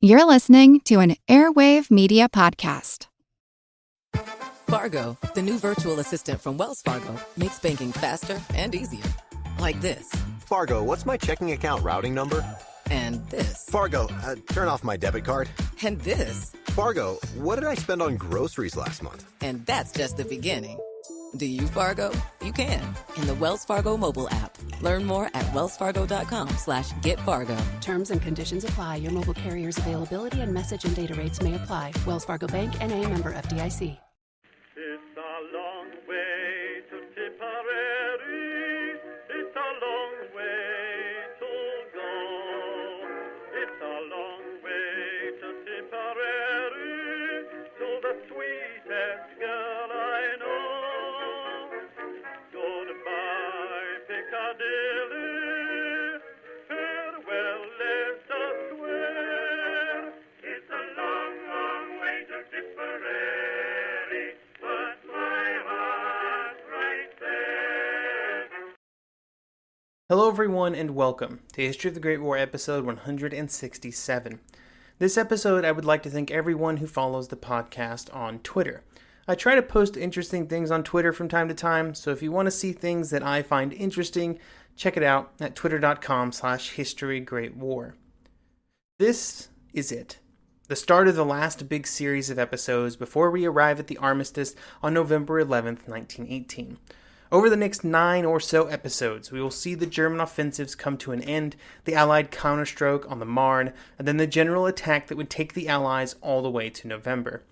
You're listening to an Airwave Media Podcast. Fargo, the new virtual assistant from Wells Fargo, makes banking faster and easier. Like this. Fargo, what's my checking account routing number? And this. Fargo, turn off my debit card. And this. Fargo, what did I spend on groceries last month? And that's just the beginning. Do you Fargo? You can in the Wells Fargo mobile app. Learn more at wellsfargo.com/getfargo. Terms and conditions apply. Your mobile carrier's availability and message and data rates may apply. Wells Fargo Bank, N.A., member FDIC. It's a long way to Tipperary. It's a long way to go. It's a long way to Tipperary, to the sweetest girl I know. Goodbye, Piccadilly. Farewell, Leicester Square. It's a long, long way to Tipperary, but my heart's right there. Hello everyone and welcome to History of the Great War episode 167. This episode I would like to thank everyone who follows the podcast on Twitter. I try to post interesting things on Twitter from time to time, so if you want to see things that I find interesting, check it out at twitter.com/historygreatwar. This is it. The start of the last big series of episodes before we arrive at the armistice on November 11th, 1918. Over the next 9 or so episodes, we will see the German offensives come to an end, the Allied counterstroke on the Marne, and then the general attack that would take the Allies all the way to November.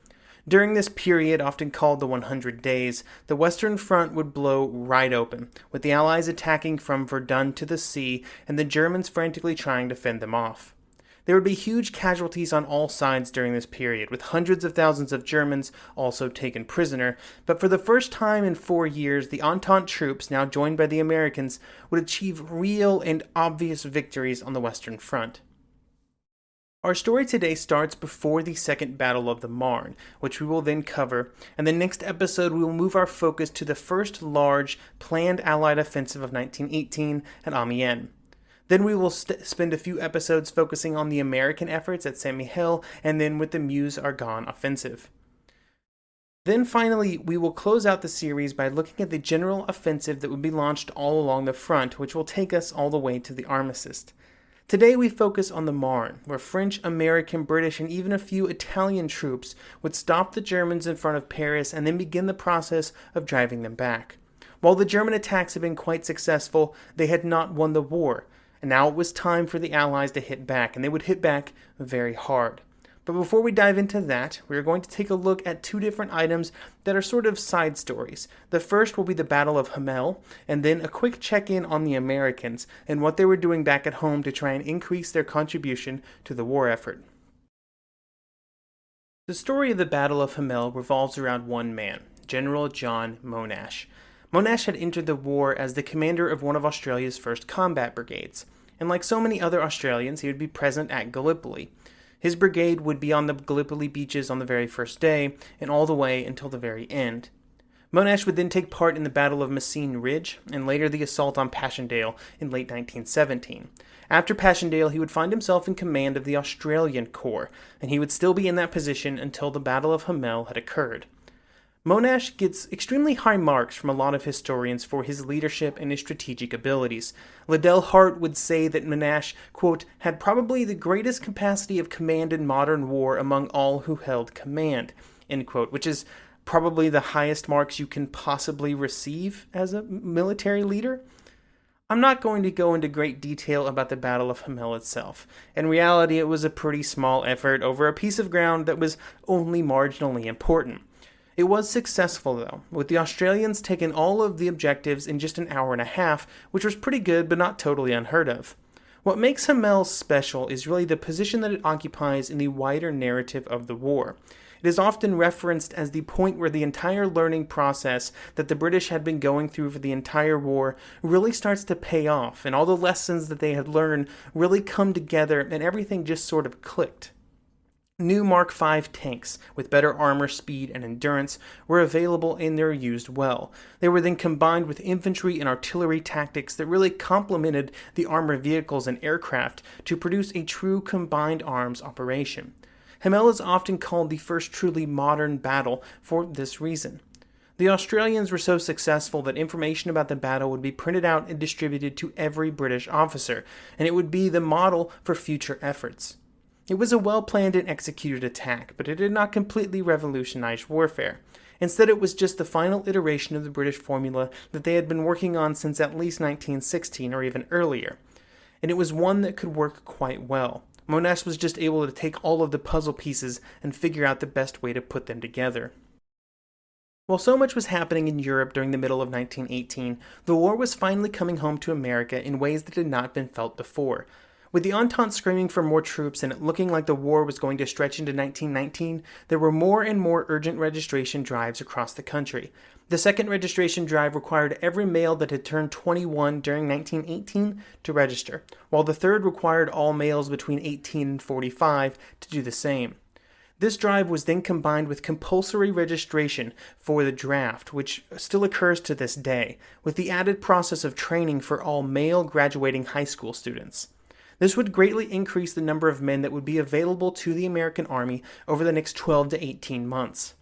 During this period, often called the 100 Days, the Western Front would blow right open, with the Allies attacking from Verdun to the sea and the Germans frantically trying to fend them off. There would be huge casualties on all sides during this period, with hundreds of thousands of Germans also taken prisoner, but for the first time in 4 years, the Entente troops, now joined by the Americans, would achieve real and obvious victories on the Western Front. Our story today starts before the Second Battle of the Marne, which we will then cover, and the next episode we will move our focus to the first large, planned Allied offensive of 1918 at Amiens. Then we will spend a few episodes focusing on the American efforts at Saint-Mihiel, and then with the Meuse-Argonne offensive. Then finally, we will close out the series by looking at the general offensive that would be launched all along the front, which will take us all the way to the armistice. Today we focus on the Marne, where French, American, British, and even a few Italian troops would stop the Germans in front of Paris and then begin the process of driving them back. While the German attacks had been quite successful, they had not won the war, and now it was time for the Allies to hit back, and they would hit back very hard. But before we dive into that, we are going to take a look at 2 different items that are sort of side stories. The first will be the Battle of Hamel, and then a quick check-in on the Americans and what they were doing back at home to try and increase their contribution to the war effort. The story of the Battle of Hamel revolves around one man, General John Monash. Monash had entered the war as the commander of one of Australia's first combat brigades, and like so many other Australians, he would be present at Gallipoli. His brigade would be on the Gallipoli beaches on the very first day, and all the way until the very end. Monash would then take part in the Battle of Messines Ridge, and later the assault on Passchendaele in late 1917. After Passchendaele, he would find himself in command of the Australian Corps, and he would still be in that position until the Battle of Hamel had occurred. Monash gets extremely high marks from a lot of historians for his leadership and his strategic abilities. Liddell Hart would say that Monash, quote, had probably the greatest capacity of command in modern war among all who held command, end quote, which is probably the highest marks you can possibly receive as a military leader. I'm not going to go into great detail about the Battle of Hamel itself. In reality, it was a pretty small effort over a piece of ground that was only marginally important. It was successful, though, with the Australians taking all of the objectives in just an hour and a half, which was pretty good but not totally unheard of. What makes Hamel special is really the position that it occupies in the wider narrative of the war. It is often referenced as the point where the entire learning process that the British had been going through for the entire war really starts to pay off, and all the lessons that they had learned really come together, and everything just sort of clicked. New Mark V tanks, with better armor, speed, and endurance, were available and they were used well. They were then combined with infantry and artillery tactics that really complemented the armored vehicles and aircraft to produce a true combined arms operation. Hamel is often called the first truly modern battle for this reason. The Australians were so successful that information about the battle would be printed out and distributed to every British officer, and it would be the model for future efforts. It was a well-planned and executed attack, but it did not completely revolutionize warfare. Instead, it was just the final iteration of the British formula that they had been working on since at least 1916 or even earlier. And it was one that could work quite well. Monash was just able to take all of the puzzle pieces and figure out the best way to put them together. While so much was happening in Europe during the middle of 1918, the war was finally coming home to America in ways that had not been felt before. With the Entente screaming for more troops and it looking like the war was going to stretch into 1919, there were more and more urgent registration drives across the country. The second registration drive required every male that had turned 21 during 1918 to register, while the third required all males between 18 and 45 to do the same. This drive was then combined with compulsory registration for the draft, which still occurs to this day, with the added process of training for all male graduating high school students. This would greatly increase the number of men that would be available to the American Army over the next 12 to 18 months.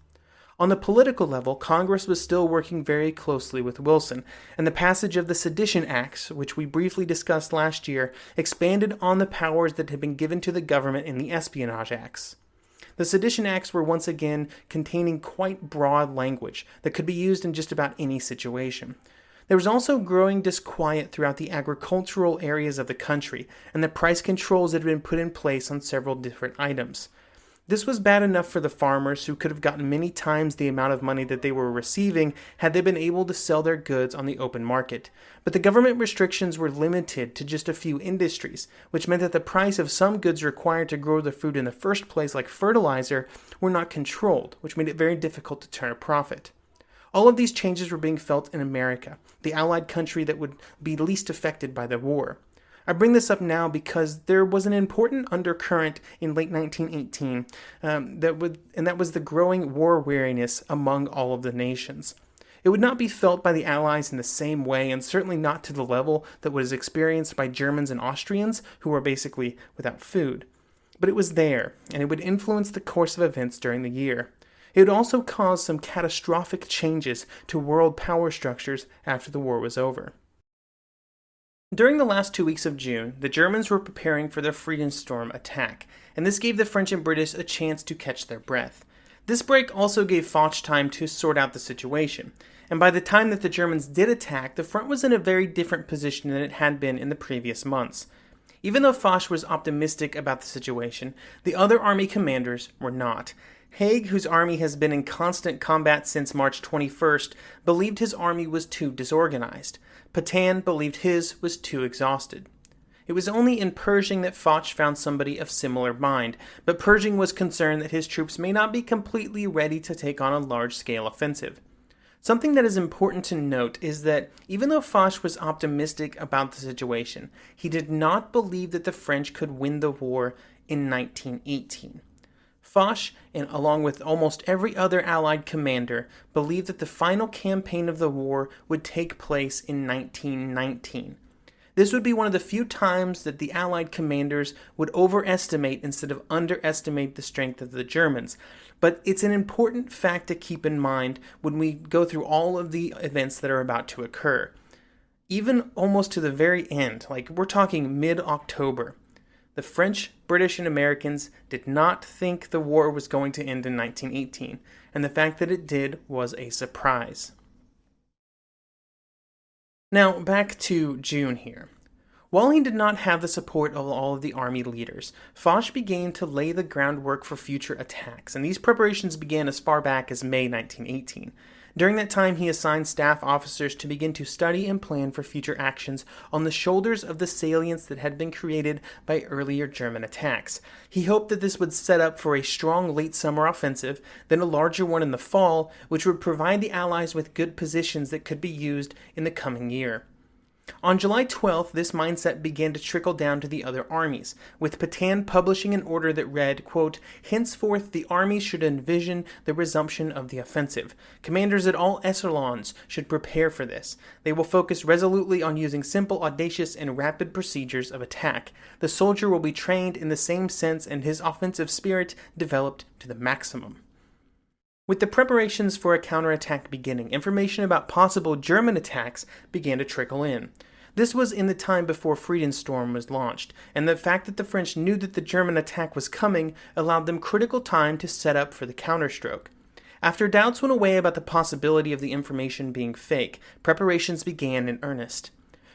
On the political level, Congress was still working very closely with Wilson, and the passage of the Sedition Acts, which we briefly discussed last year, expanded on the powers that had been given to the government in the Espionage Acts. The Sedition Acts were once again containing quite broad language that could be used in just about any situation. There was also growing disquiet throughout the agricultural areas of the country, and the price controls had been put in place on several different items. This was bad enough for the farmers, who could have gotten many times the amount of money that they were receiving had they been able to sell their goods on the open market. But the government restrictions were limited to just a few industries, which meant that the price of some goods required to grow the food in the first place, like fertilizer, were not controlled, which made it very difficult to turn a profit. All of these changes were being felt in America, the Allied country that would be least affected by the war. I bring this up now because there was an important undercurrent in late 1918, that was the growing war weariness among all of the nations. It would not be felt by the Allies in the same way, and certainly not to the level that was experienced by Germans and Austrians, who were basically without food. But it was there, and it would influence the course of events during the year. It would also cause some catastrophic changes to world power structures after the war was over. During the last 2 weeks of June, the Germans were preparing for their Friedensturm attack, and this gave the French and British a chance to catch their breath. This break also gave Foch time to sort out the situation, and by the time that the Germans did attack, the front was in a very different position than it had been in the previous months. Even though Foch was optimistic about the situation, the other army commanders were not. Haig, whose army has been in constant combat since March 21st, believed his army was too disorganized. Pétain believed his was too exhausted. It was only in Pershing that Foch found somebody of similar mind, but Pershing was concerned that his troops may not be completely ready to take on a large-scale offensive. Something that is important to note is that even though Foch was optimistic about the situation, he did not believe that the French could win the war in 1918. Foch, and along with almost every other Allied commander, believed that the final campaign of the war would take place in 1919. This would be one of the few times that the Allied commanders would overestimate instead of underestimate the strength of the Germans. But it's an important fact to keep in mind when we go through all of the events that are about to occur. Even almost to the very end, like we're talking mid-October, the French, British, and Americans did not think the war was going to end in 1918, and the fact that it did was a surprise. Now, back to June here. While he did not have the support of all of the army leaders, Foch began to lay the groundwork for future attacks, and these preparations began as far back as May 1918. During that time, he assigned staff officers to begin to study and plan for future actions on the shoulders of the salients that had been created by earlier German attacks. He hoped that this would set up for a strong late summer offensive, then a larger one in the fall, which would provide the Allies with good positions that could be used in the coming year. On July 12th, this mindset began to trickle down to the other armies, with Pétain publishing an order that read, quote, "Henceforth the armies should envision the resumption of the offensive. Commanders at all echelons should prepare for this. They will focus resolutely on using simple, audacious, and rapid procedures of attack. The soldier will be trained in the same sense and his offensive spirit developed to the maximum." With the preparations for a counterattack beginning, information about possible German attacks began to trickle in. This was in the time before Friedensturm was launched, and the fact that the French knew that the German attack was coming allowed them critical time to set up for the counterstroke. After doubts went away about the possibility of the information being fake, preparations began in earnest.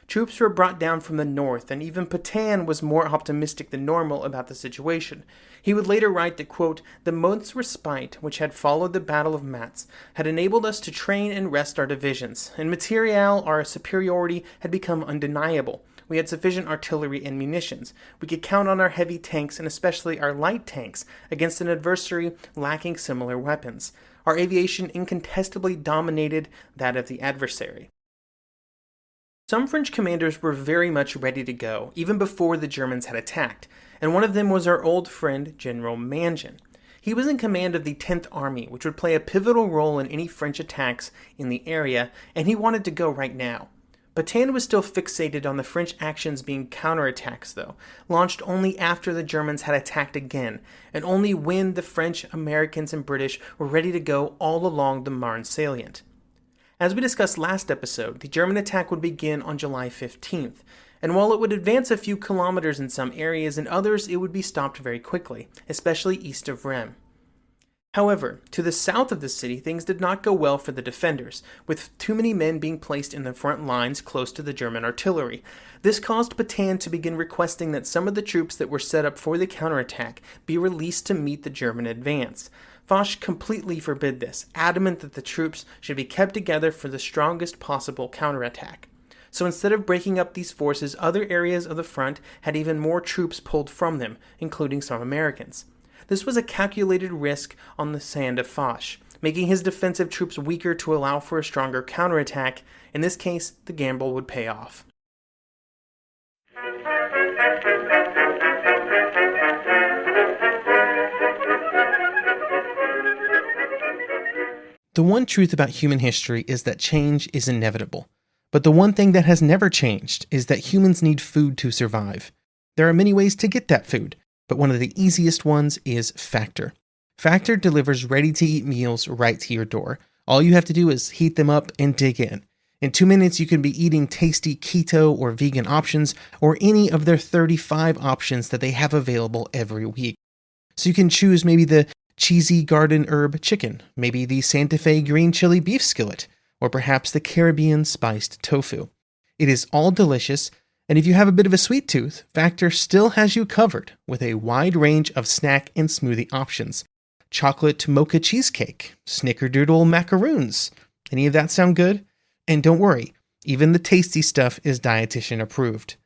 Troops were brought down from the north, and even Pétain was more optimistic than normal about the situation. He would later write that, quote, "The month's respite which had followed the Battle of Metz had enabled us to train and rest our divisions. In materiel, our superiority had become undeniable. We had sufficient artillery and munitions. We could count on our heavy tanks and especially our light tanks against an adversary lacking similar weapons. Our aviation incontestably dominated that of the adversary." Some French commanders were very much ready to go, even before the Germans had attacked, and one of them was our old friend General Mangin. He was in command of the 10th Army, which would play a pivotal role in any French attacks in the area, and he wanted to go right now. Pétain was still fixated on the French actions being counterattacks, though, launched only after the Germans had attacked again, and only when the French, Americans, and British were ready to go all along the Marne salient. As we discussed last episode, the German attack would begin on July 15th, and while it would advance a few kilometers in some areas, in others it would be stopped very quickly, especially east of Reims. However, to the south of the city, things did not go well for the defenders, with too many men being placed in the front lines close to the German artillery. This caused Pétain to begin requesting that some of the troops that were set up for the counterattack be released to meet the German advance. Foch completely forbid this, adamant that the troops should be kept together for the strongest possible counterattack. So instead of breaking up these forces, other areas of the front had even more troops pulled from them, including some Americans. This was a calculated risk on the sand of Foch, making his defensive troops weaker to allow for a stronger counterattack. In this case, the gamble would pay off. The one truth about human history is that change is inevitable. But the one thing that has never changed is that humans need food to survive. There are many ways to get that food, but one of the easiest ones is Factor. Factor delivers ready-to-eat meals right to your door. All you have to do is heat them up and dig in. In 2 minutes, you can be eating tasty keto or vegan options, or any of their 35 options that they have available every week. So you can choose maybe the cheesy garden herb chicken, maybe the Santa Fe green chili beef skillet, or perhaps the Caribbean spiced tofu. It is all delicious, and if you have a bit of a sweet tooth, Factor still has you covered with a wide range of snack and smoothie options. Chocolate mocha cheesecake, snickerdoodle macaroons. Any of that sound good? And don't worry, even the tasty stuff is dietitian approved.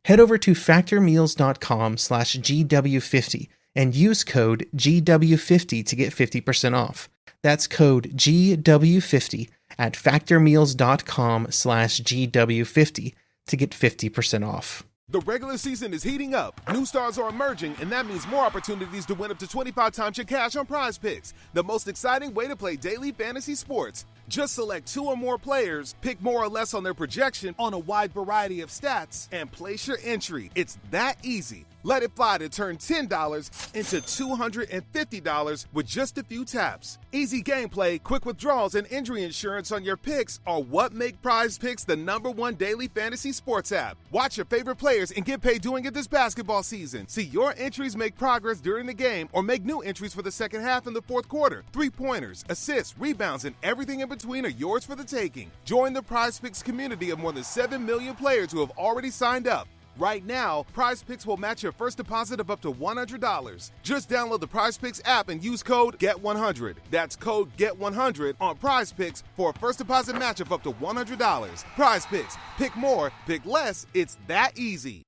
Head over to factormeals.com/GW50 and use code GW50 to get 50% off. That's code GW50 at factormeals.com/GW50 to get 50% off. The regular season is heating up. New stars are emerging, and that means more opportunities to win up to 25 times your cash on Prize Picks, the most exciting way to play daily fantasy sports. Just select 2 or more players, pick more or less on their projection on a wide variety of stats, and place your entry. It's that easy. Let it fly to turn $10 into $250 with just a few taps. Easy gameplay, quick withdrawals, and injury insurance on your picks are what make Prize Picks the #1 daily fantasy sports app. Watch your favorite players and get paid doing it this basketball season. See your entries make progress during the game or make new entries for the second half and the fourth quarter. 3-pointers, assists, rebounds, and everything in between are yours for the taking. Join the Prize Picks community of more than 7 million players who have already signed up. Right now, Prize Picks will match your first deposit of up to $100. Just download the Prize Picks app and use code GET100. That's code GET100 on Prize Picks for a first deposit match of up to $100. Prize Picks. Pick more, pick less. It's that easy.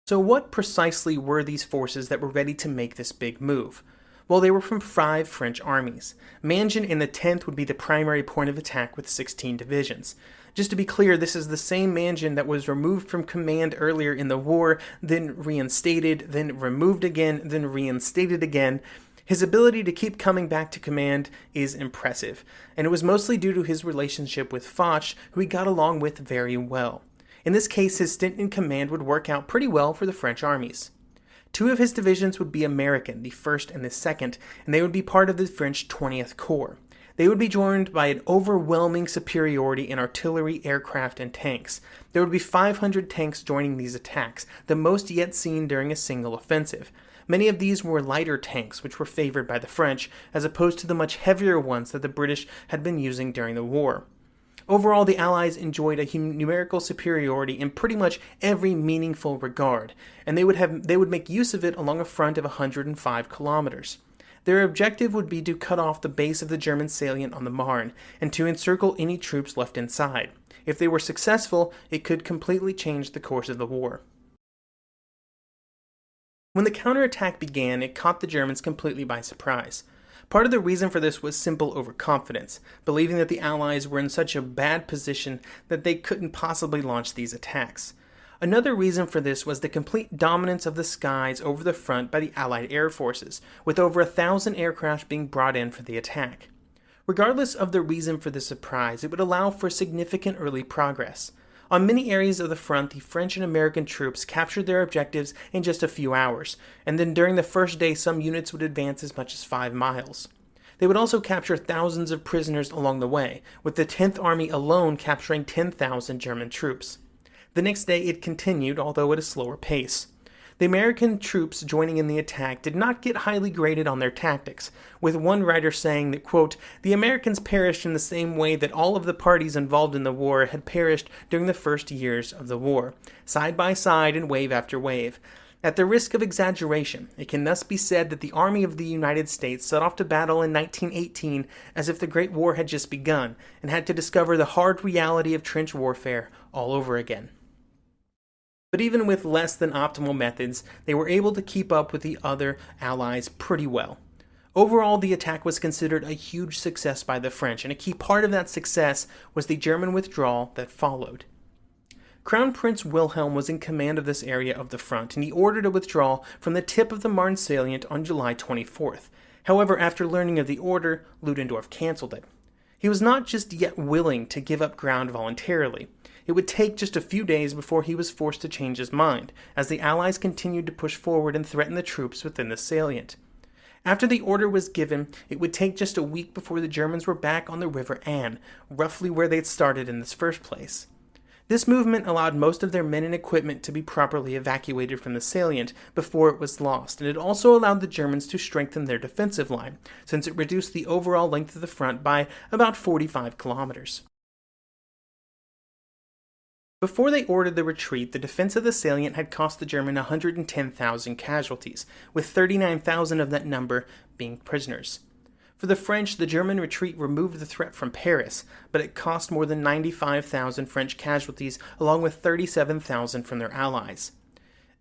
So what precisely were these forces that were ready to make this big move? Well, they were from 5 French armies. Mangin in the 10th would be the primary point of attack with 16 divisions. Just to be clear, this is the same Mangin that was removed from command earlier in the war, then reinstated, then removed again, then reinstated again. His ability to keep coming back to command is impressive, and it was mostly due to his relationship with Foch, who he got along with very well. In this case, his stint in command would work out pretty well for the French armies. 2 of his divisions would be American, the 1st and the 2nd, and they would be part of the French 20th Corps. They would be joined by an overwhelming superiority in artillery, aircraft, and tanks. There would be 500 tanks joining these attacks, the most yet seen during a single offensive. Many of these were lighter tanks, which were favored by the French, as opposed to the much heavier ones that the British had been using during the war. Overall, the Allies enjoyed a numerical superiority in pretty much every meaningful regard, and they would make use of it along a front of 105 kilometers. Their objective would be to cut off the base of the German salient on the Marne, and to encircle any troops left inside. If they were successful, it could completely change the course of the war. When the counterattack began, it caught the Germans completely by surprise. Part of the reason for this was simple overconfidence, believing that the Allies were in such a bad position that they couldn't possibly launch these attacks. Another reason for this was the complete dominance of the skies over the front by the Allied air forces, with over 1,000 aircraft being brought in for the attack. Regardless of the reason for the surprise, it would allow for significant early progress. On many areas of the front, the French and American troops captured their objectives in just a few hours, and then during the first day some units would advance as much as 5 miles. They would also capture thousands of prisoners along the way, with the 10th Army alone capturing 10,000 German troops. The next day it continued, although at a slower pace. The American troops joining in the attack did not get highly graded on their tactics, with one writer saying that, quote, "The Americans perished in the same way that all of the parties involved in the war had perished during the first years of the war, side by side and wave after wave. At the risk of exaggeration, it can thus be said that the Army of the United States set off to battle in 1918 as if the Great War had just begun, and had to discover the hard reality of trench warfare all over again." But even with less than optimal methods, they were able to keep up with the other Allies pretty well. Overall, the attack was considered a huge success by the French, and a key part of that success was the German withdrawal that followed. Crown Prince Wilhelm was in command of this area of the front, and he ordered a withdrawal from the tip of the Marne salient on July 24th. However, after learning of the order, Ludendorff cancelled it. He was not just yet willing to give up ground voluntarily. It would take just a few days before he was forced to change his mind, as the Allies continued to push forward and threaten the troops within the salient. After the order was given, it would take just a week before the Germans were back on the River Aisne, roughly where they'd started in this first place. This movement allowed most of their men and equipment to be properly evacuated from the salient before it was lost, and it also allowed the Germans to strengthen their defensive line, since it reduced the overall length of the front by about 45 kilometers. Before they ordered the retreat, the defense of the salient had cost the German 110,000 casualties, with 39,000 of that number being prisoners. For the French, the German retreat removed the threat from Paris, but it cost more than 95,000 French casualties, along with 37,000 from their allies.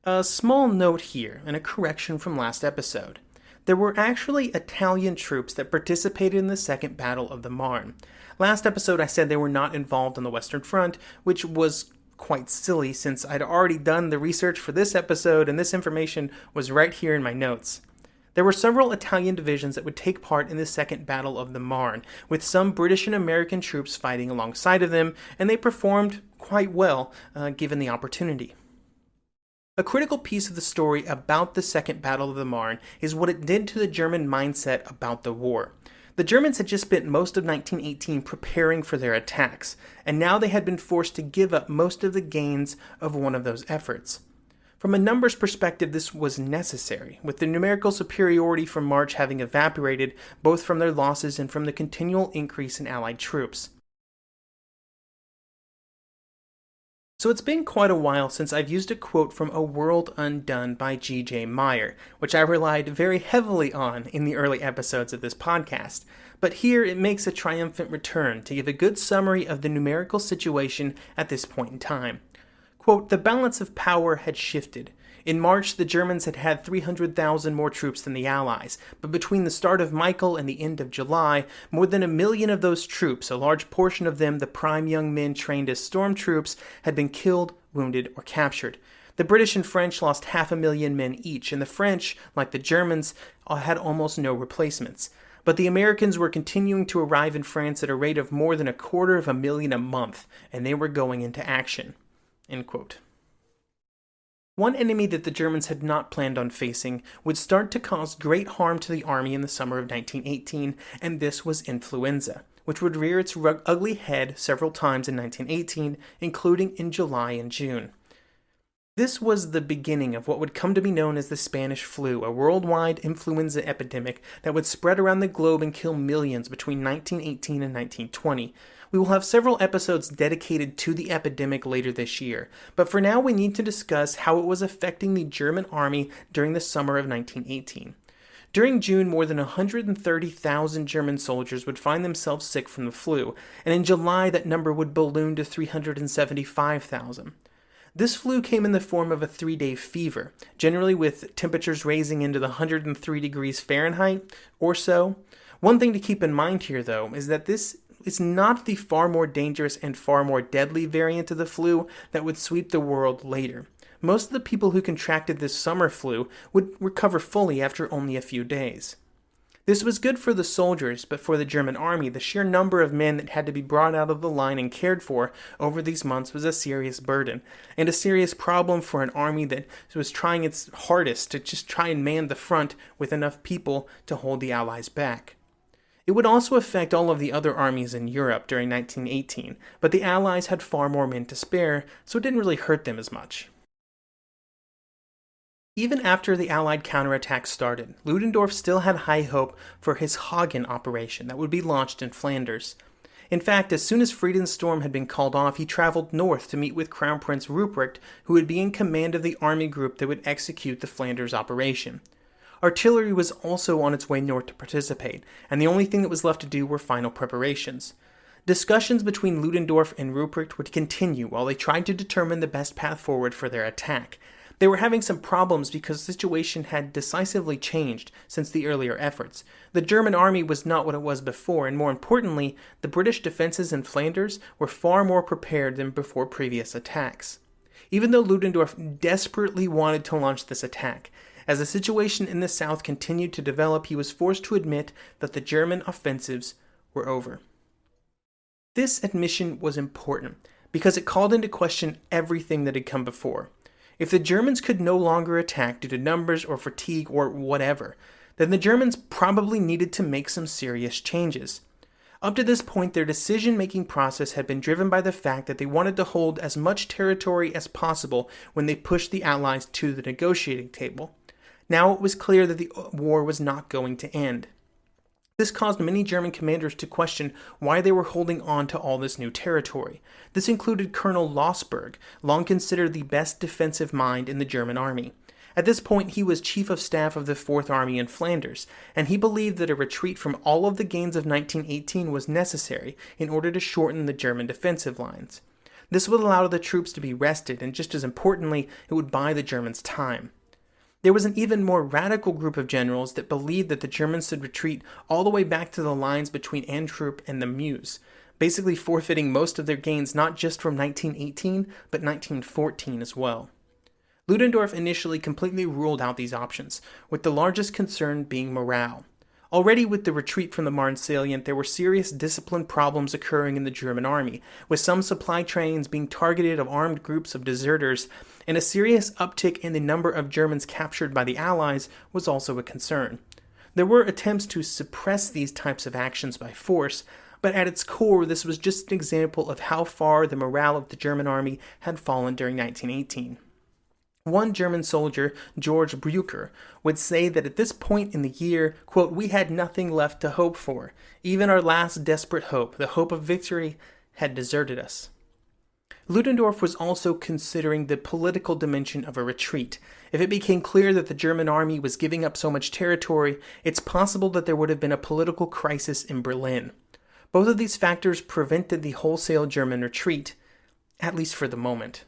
A small note here, and a correction from last episode. There were actually Italian troops that participated in the Second Battle of the Marne. Last episode I said they were not involved on the Western Front, which was quite silly since I'd already done the research for this episode and this information was right here in my notes. There were several Italian divisions that would take part in the Second Battle of the Marne, with some British and American troops fighting alongside of them, and they performed quite well given the opportunity. A critical piece of the story about the Second Battle of the Marne is what it did to the German mindset about the war. The Germans had just spent most of 1918 preparing for their attacks, and now they had been forced to give up most of the gains of one of those efforts. From a numbers perspective, this was necessary, with the numerical superiority from March having evaporated both from their losses and from the continual increase in Allied troops. So it's been quite a while since I've used a quote from A World Undone by G.J. Meyer, which I relied very heavily on in the early episodes of this podcast, but here it makes a triumphant return to give a good summary of the numerical situation at this point in time. Quote, "The balance of power had shifted. In March, the Germans had 300,000 more troops than the Allies, but between the start of Michael and the end of July, more than 1 million of those troops, a large portion of them the prime young men trained as stormtroops, had been killed, wounded, or captured. The British and French lost 500,000 men each, and the French, like the Germans, had almost no replacements. But the Americans were continuing to arrive in France at a rate of more than 250,000 a month, and they were going into action." End quote. One enemy that the Germans had not planned on facing would start to cause great harm to the army in the summer of 1918, and this was influenza, which would rear its ugly head several times in 1918, including in July and June. This was the beginning of what would come to be known as the Spanish flu, a worldwide influenza epidemic that would spread around the globe and kill millions between 1918 and 1920. We will have several episodes dedicated to the epidemic later this year, but for now we need to discuss how it was affecting the German army during the summer of 1918. During June, more than 130,000 German soldiers would find themselves sick from the flu, and in July that number would balloon to 375,000. This flu came in the form of a 3-day fever, generally with temperatures raising into the 103 degrees Fahrenheit or so. One thing to keep in mind here, though, is that this is not the far more dangerous and far more deadly variant of the flu that would sweep the world later. Most of the people who contracted this summer flu would recover fully after only a few days. This was good for the soldiers, but for the German army, the sheer number of men that had to be brought out of the line and cared for over these months was a serious burden, and a serious problem for an army that was trying its hardest to just try and man the front with enough people to hold the Allies back. It would also affect all of the other armies in Europe during 1918, but the Allies had far more men to spare, so it didn't really hurt them as much. Even after the Allied counterattack started, Ludendorff still had high hope for his Hagen operation that would be launched in Flanders. In fact, as soon as Friedenstorm had been called off, he traveled north to meet with Crown Prince Ruprecht, who would be in command of the army group that would execute the Flanders operation. Artillery was also on its way north to participate, and the only thing that was left to do were final preparations. Discussions between Ludendorff and Ruprecht would continue while they tried to determine the best path forward for their attack. They were having some problems because the situation had decisively changed since the earlier efforts. The German army was not what it was before, and more importantly, the British defenses in Flanders were far more prepared than before previous attacks. Even though Ludendorff desperately wanted to launch this attack, as the situation in the south continued to develop, he was forced to admit that the German offensives were over. This admission was important because it called into question everything that had come before. If the Germans could no longer attack due to numbers or fatigue or whatever, then the Germans probably needed to make some serious changes. Up to this point, their decision-making process had been driven by the fact that they wanted to hold as much territory as possible when they pushed the Allies to the negotiating table. Now it was clear that the war was not going to end. This caused many German commanders to question why they were holding on to all this new territory. This included Colonel Lossberg, long considered the best defensive mind in the German army. At this point, he was chief of staff of the 4th Army in Flanders, and he believed that a retreat from all of the gains of 1918 was necessary in order to shorten the German defensive lines. This would allow the troops to be rested, and just as importantly, it would buy the Germans time. There was an even more radical group of generals that believed that the Germans should retreat all the way back to the lines between Antwerp and the Meuse, basically forfeiting most of their gains not just from 1918, but 1914 as well. Ludendorff initially completely ruled out these options, with the largest concern being morale. Already with the retreat from the Marne salient, there were serious discipline problems occurring in the German army, with some supply trains being targeted of armed groups of deserters, and a serious uptick in the number of Germans captured by the Allies was also a concern. There were attempts to suppress these types of actions by force, but at its core, this was just an example of how far the morale of the German army had fallen during 1918. One German soldier, George Breuker, would say that at this point in the year, quote, "we had nothing left to hope for. Even our last desperate hope, the hope of victory, had deserted us." Ludendorff was also considering the political dimension of a retreat. If it became clear that the German army was giving up so much territory, it's possible that there would have been a political crisis in Berlin. Both of these factors prevented the wholesale German retreat, at least for the moment.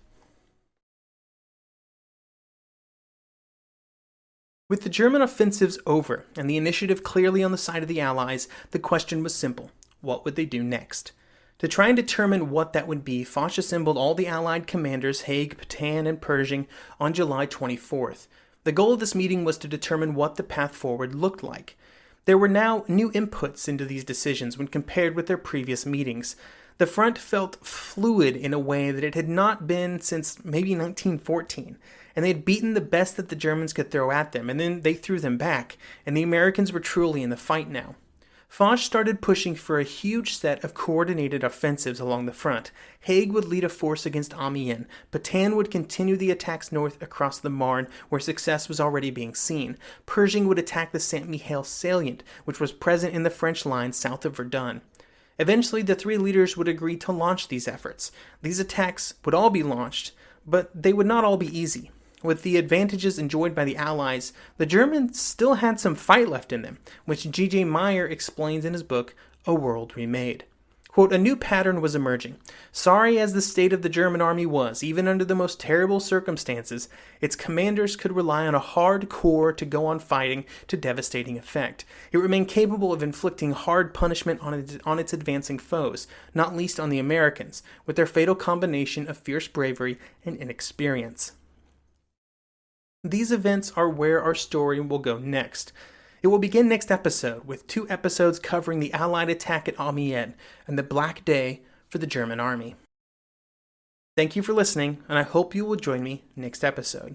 With the German offensives over and the initiative clearly on the side of the Allies, the question was simple. What would they do next? To try and determine what that would be, Foch assembled all the Allied commanders, Haig, Petain, and Pershing, on July 24th. The goal of this meeting was to determine what the path forward looked like. There were now new inputs into these decisions when compared with their previous meetings. The front felt fluid in a way that it had not been since maybe 1914, and they had beaten the best that the Germans could throw at them, and then they threw them back, and the Americans were truly in the fight now. Foch started pushing for a huge set of coordinated offensives along the front. Haig would lead a force against Amiens. Petain would continue the attacks north across the Marne, where success was already being seen. Pershing would attack the Saint-Mihiel salient, which was present in the French lines south of Verdun. Eventually, the three leaders would agree to launch these efforts. These attacks would all be launched, but they would not all be easy. With the advantages enjoyed by the Allies, the Germans still had some fight left in them, which G.J. Meyer explains in his book, A World Remade. Quote, a new pattern was emerging. Sorry as the state of the German army was, even under the most terrible circumstances, its commanders could rely on a hard core to go on fighting to devastating effect. It remained capable of inflicting hard punishment on its advancing foes, not least on the Americans, with their fatal combination of fierce bravery and inexperience. These events are where our story will go next. It will begin next episode, with 2 episodes covering the Allied attack at Amiens and the Black Day for the German army. Thank you for listening, and I hope you will join me next episode.